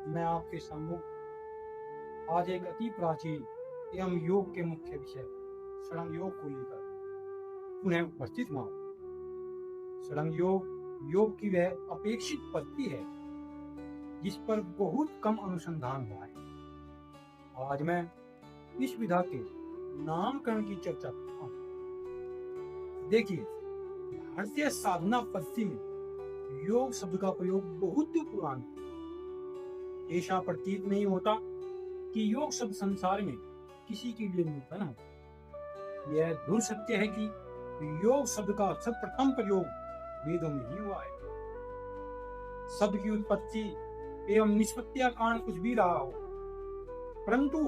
मैं आपके सम्मुख आज एक अति प्राचीन एवं योग के मुख्य विषय षडंग योग को लेकर पुनः उपस्थित हुआ। षडंग योग की वह अपेक्षित पद्धति है जिस पर बहुत कम अनुसंधान हुआ है। आज मैं इस विधा के नामकरण की चर्चा करता हूँ। देखिए, भारतीय साधना पद्धति में योग शब्द का प्रयोग बहुत पुराना है। ऐसा प्रतीत नहीं होता कि योग शब्द संसार में किसी के लिए नूतन हो। यह दूर सत्य है कि योग शब्द का सर्वप्रथम प्रयोग वेदों में ही हुआ है। शब्द की उत्पत्ति एवं निष्पत्ति का कारण कुछ भी रहा हो, परंतु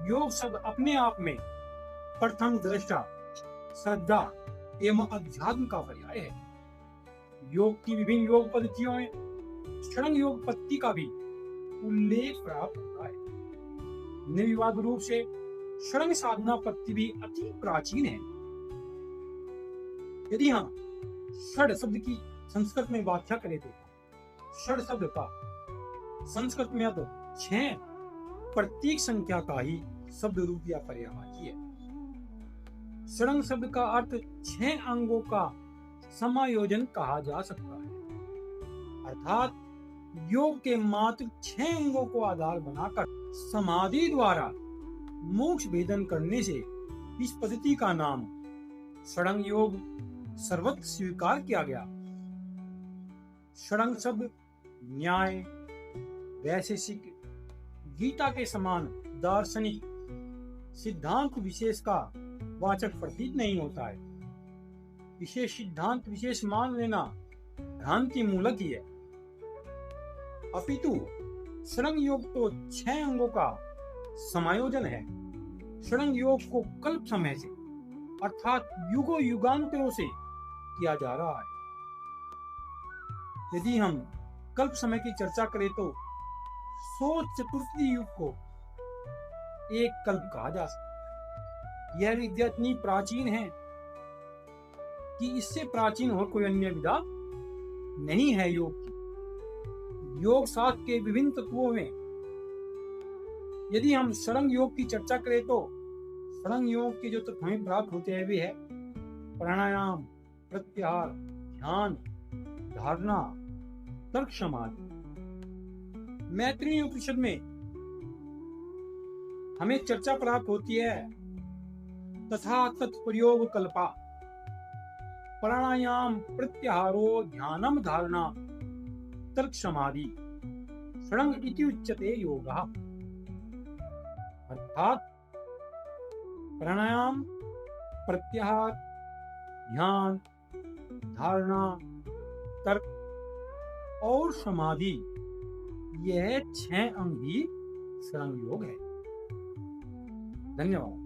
योग शब्द अपने आप में प्रथम दृष्टा श्रद्धा एवं अध्यात्म का पर्याय है। योग की विभिन्न योग पद्धतियों में षडंग योग पद्धति का भी उल्लेख प्राप्त होता है। निर्विवाद रूप से षडंग साधना पद्धति भी अति प्राचीन है। यदि हम षड शब्द की संस्कृत में व्याख्या करें तो षड शब्द का संस्कृत में अब 6 प्रत्येक संख्या का ही शब्द रूप या पर्यायवाची है। षडंग शब्द का अर्थ 6 अंगों का समायोजन कहा जा सकता है, अर्थात योग के मात्र 6 अंगों को आधार बनाकर समाधि द्वारा मोक्ष भेदन करने से इस पद्धति का नाम षडंग योग सर्वत्र स्वीकार किया गया। षडंग शब्द न्याय, वैशेषिक, गीता के समान दार्शनिक सिद्धांत विशेष का वाचक प्रतीत नहीं होता है। इसे सिद्धांत विशेष मान लेना भ्रांति मूलक ही है। अपितु षडंग योग तो 6 अंगों का समायोजन है। षडंग योग को कल्प समय से अर्थात युगों युगांतरों से किया जा रहा है। यदि हम कल्प समय की चर्चा करें तो 100 चतुर्थी युग को एक कल्प कहा जा सकता है। यह विद्या इतनी प्राचीन है कि इससे प्राचीन और कोई अन्य विधा नहीं है। योग शास्त्र के विभिन्न तत्वों में यदि हम षडंग योग की चर्चा करें तो षडंग योग के जो तत्व हमें प्राप्त होते हैं वे है प्राणायाम, प्रत्याहार, ध्यान, धारणा, तर्क, समाधि। मैत्रेयी उपनिषद में हमें चर्चा प्राप्त होती है तथा तत्प्रयोग कल्पा प्राणायाम, प्रत्याहारो, ध्यानम, धारणा, तर्क, समाधि षडंग इति उच्यते योगः। अर्थात प्राणायाम, प्रत्याहार, ध्यान, धारणा, तर्क और समाधि यह 6 अंग ही षडंग योग है। धन्यवाद।